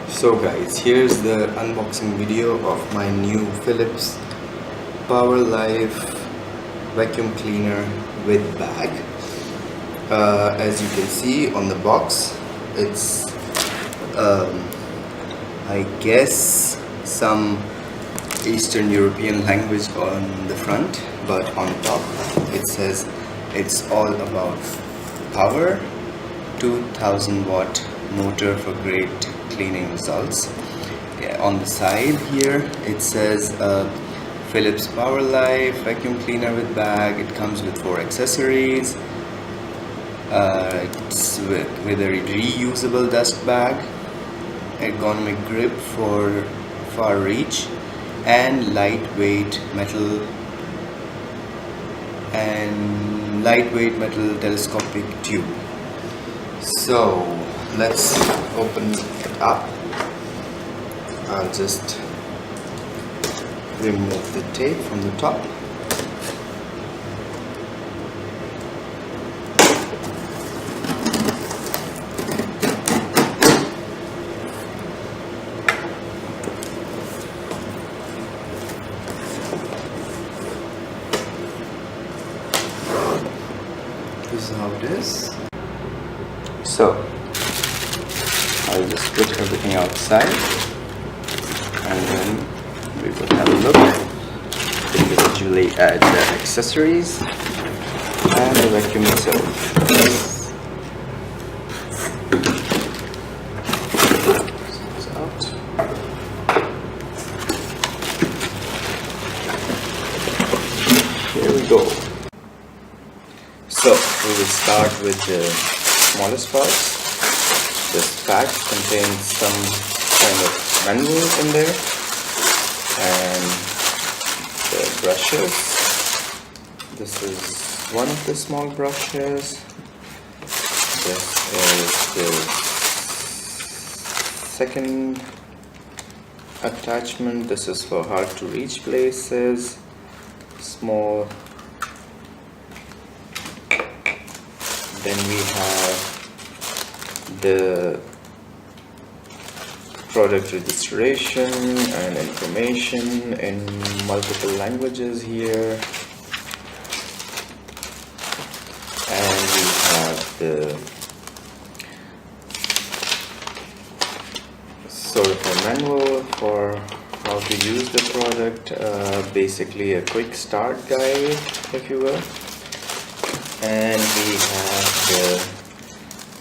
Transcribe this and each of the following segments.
So guys, here's the unboxing video of my new Philips PowerLife vacuum cleaner with bag. As you can see on the box, it's I guess some Eastern European language on the front, but on top it says it's all about power, 2000 watt motor for great cleaning results. On the side here it says Philips PowerLife vacuum cleaner with bag. It comes with 4 accessories. It's with a reusable dust bag, ergonomic grip for far reach, and lightweight metal telescopic tube. So let's open it up. I'll just remove the tape from the top. This is how it is. So I'll just put everything outside and then we will have a look. Individually add the accessories and the vacuum itself. This out. Here we go. So we will start with the smallest parts. This pack contains some kind of manual in there and the brushes. This is one of the small brushes. This is the second attachment. This is for hard to reach places, small. Then we have the product registration and information in multiple languages here, and we have the sort of a manual for how to use the product, basically a quick start guide, if you will. And we have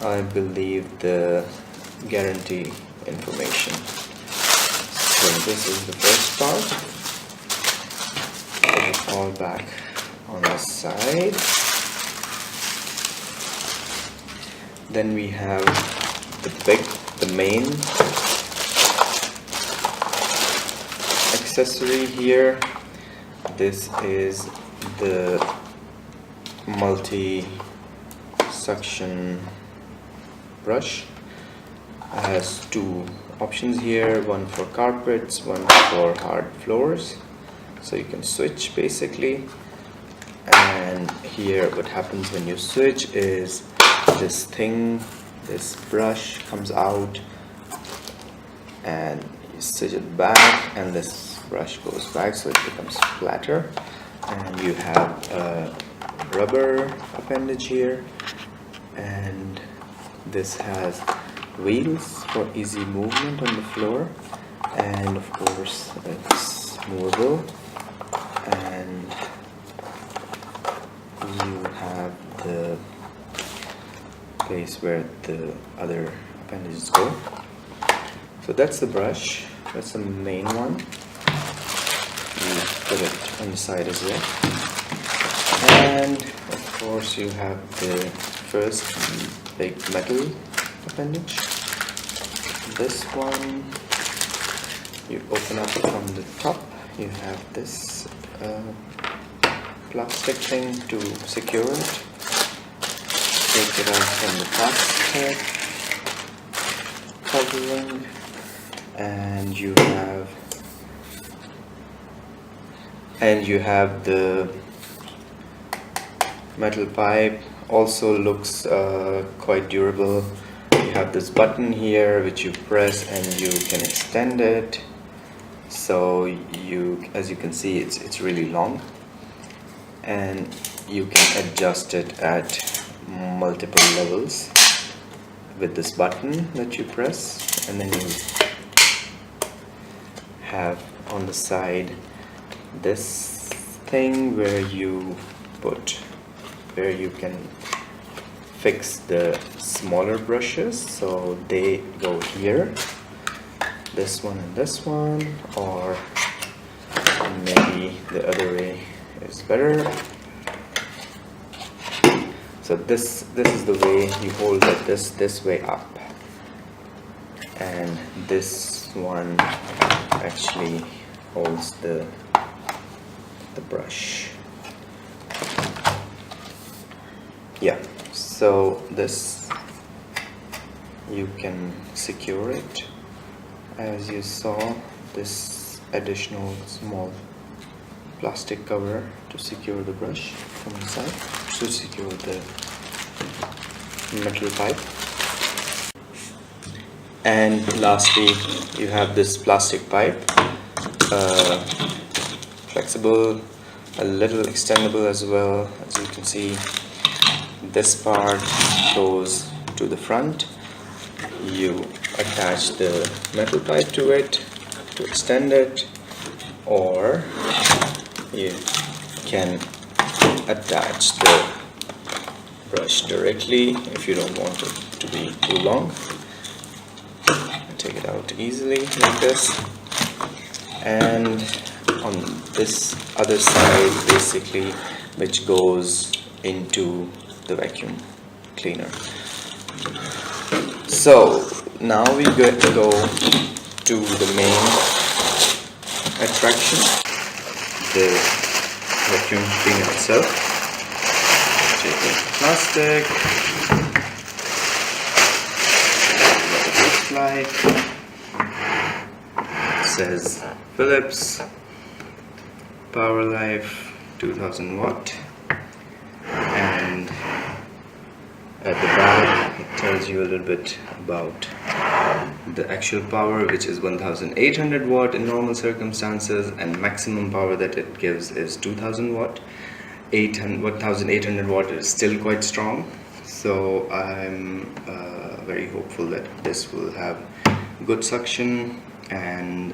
I believe the guarantee information. So this is the first part. Put it all back on the side. Then we have the main accessory here. This is the multi suction brush. It has 2 options here, one for carpets, one for hard floors, so you can switch basically. And here what happens when you switch is this brush comes out and you switch it back and this brush goes back, so it becomes flatter. And you have a rubber appendage here, and this has wheels for easy movement on the floor, and of course it's movable, and you have the place where the other appendages go. So that's the brush, that's the main one. You put it on the side as well. And of course you have the first big metal appendage. This one you open up from the top. You have this plastic thing to secure it. Take it out from the plastic covering, and you have the metal pipe. Also looks quite durable. You have this button here which you press and you can extend it. So as you can see, it's really long, and you can adjust it at multiple levels with this button that you press. And then you have on the side this thing where you can fix the smaller brushes, so they go here, this one and this one, or maybe the other way is better. So this is the way you hold it, this way up, and this one actually holds the brush. Yeah, so this, you can secure it, as you saw, this additional small plastic cover to secure the brush from inside, to secure the metal pipe. And lastly, you have this plastic pipe, flexible, a little extendable as well. As you can see, this part goes to the front. You attach the metal pipe to it to extend it, or you can attach the brush directly if you don't want it to be too long. Take it out easily like this, and on this other side, basically, which goes into the vacuum cleaner. So now we get to go to the main attraction, the vacuum cleaner itself. Take the plastic, what it looks like. It says Philips PowerLife 2000 watt, and at the back it tells you a little bit about the actual power, which is 1800 watt in normal circumstances, and maximum power that it gives is 2000 watt. 1800 watt is still quite strong, so I'm very hopeful that this will have good suction, and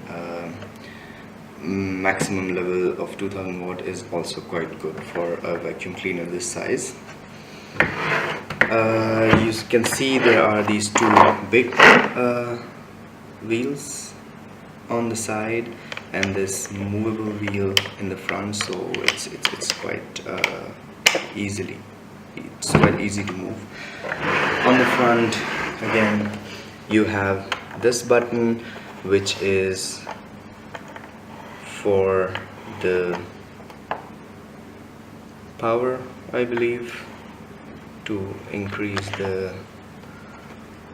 maximum level of 2000 watt is also quite good for a vacuum cleaner this size. You can see there are these two big wheels on the side and this movable wheel in the front, so it's quite easy to move. On the front, again, you have this button, which is for the power, I believe, to increase the,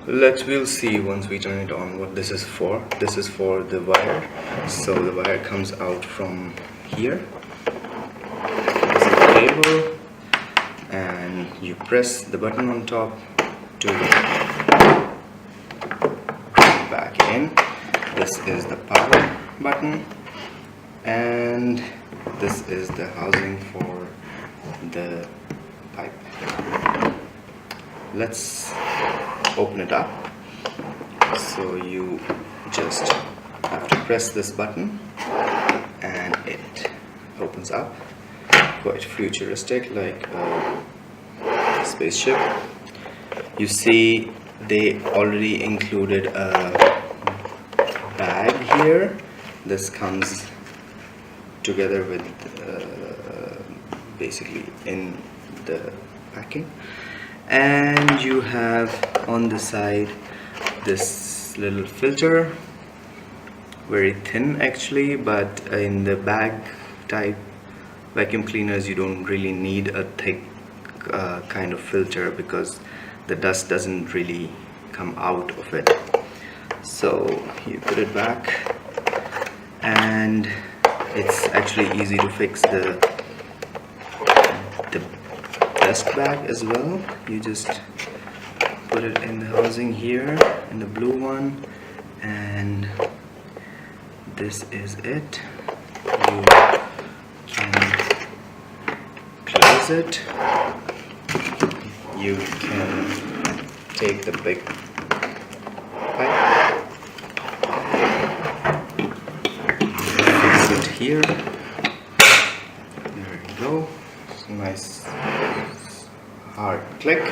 we'll see once we turn it on what this is for. This is for the wire, so the wire comes out from here. This is the cable, and you press the button on top to back in. This is the power button, and this is the housing for the pipe. Let's open it up. So you just have to press this button and it opens up, quite futuristic, like a spaceship. You see they already included a bag here. This comes together with basically in the packing, and you have on the side this little filter, very thin actually, but in the bag type vacuum cleaners you don't really need a thick kind of filter because the dust doesn't really come out of it. So you put it back, and it's actually easy to fix the dust bag as well. You just put it in the housing here, in the blue one, and this is it. You can close it. You can take the big pipe, fix it here. There you go. It's a nice hard click.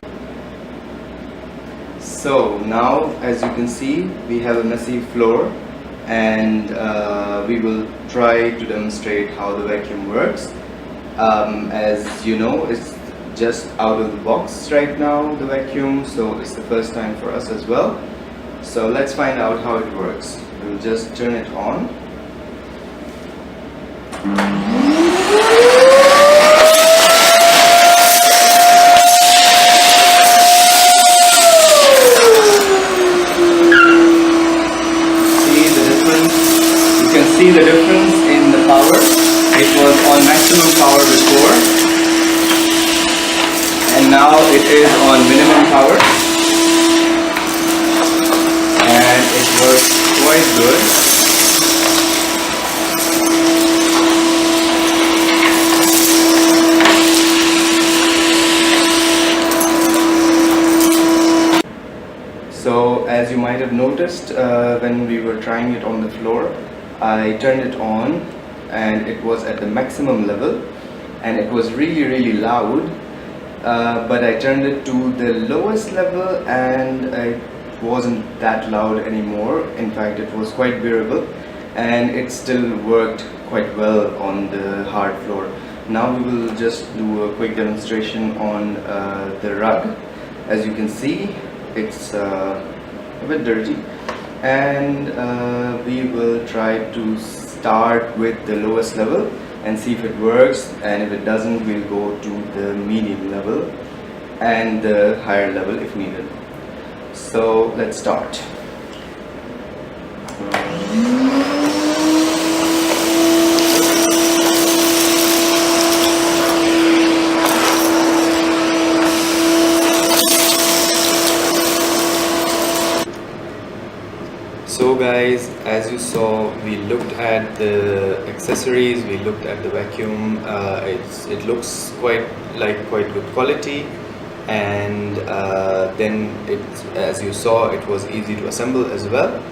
So now, as you can see, we have a messy floor, and we will try to demonstrate how the vacuum works. As you know, it's just out of the box right now, the vacuum, so it's the first time for us as well. So let's find out how it works. We'll just turn it on. See the difference in the power. It was on maximum power before, and now it is on minimum power, and it works quite good. So as you might have noticed, when we were trying it on the floor, I turned it on and it was at the maximum level, and it was really loud, but I turned it to the lowest level and it wasn't that loud anymore. In fact, it was quite bearable, and it still worked quite well on the hard floor. Now we will just do a quick demonstration on the rug. As you can see, it's a bit dirty, and we will try to start with the lowest level and see if it works, and if it doesn't, we'll go to the medium level and the higher level if needed. So let's start. So guys, as you saw, we looked at the accessories, we looked at the vacuum. It looks quite good quality, and then as you saw, it was easy to assemble as well.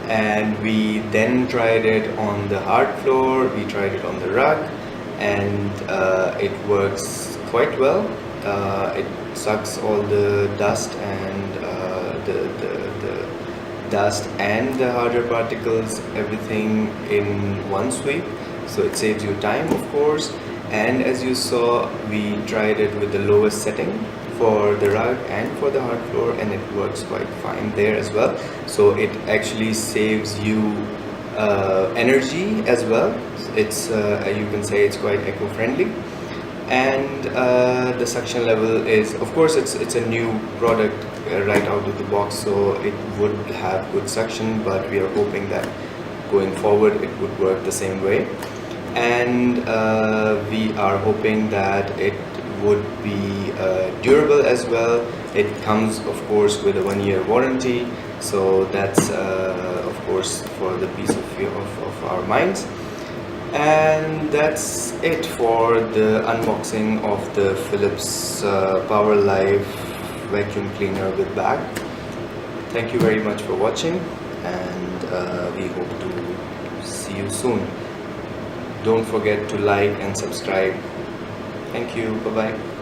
And we then tried it on the hard floor, we tried it on the rug, and it works quite well. It sucks all the dust and the dust and the harder particles, everything in one sweep, so it saves you time, of course. And as you saw, we tried it with the lowest setting for the rug and for the hard floor, and it works quite fine there as well. So it actually saves you energy as well. It's you can say it's quite eco-friendly. And the suction level is, of course, it's a new product right out of the box, so it would have good suction, but we are hoping that going forward it would work the same way. And we are hoping that it would be durable as well. It comes, of course, with a 1-year warranty, so that's of course for the peace of our minds. And that's it for the unboxing of the Philips PowerLife vacuum cleaner with bag. Thank you very much for watching, and we hope to see you soon. Don't forget to like and subscribe. Thank you. Bye bye.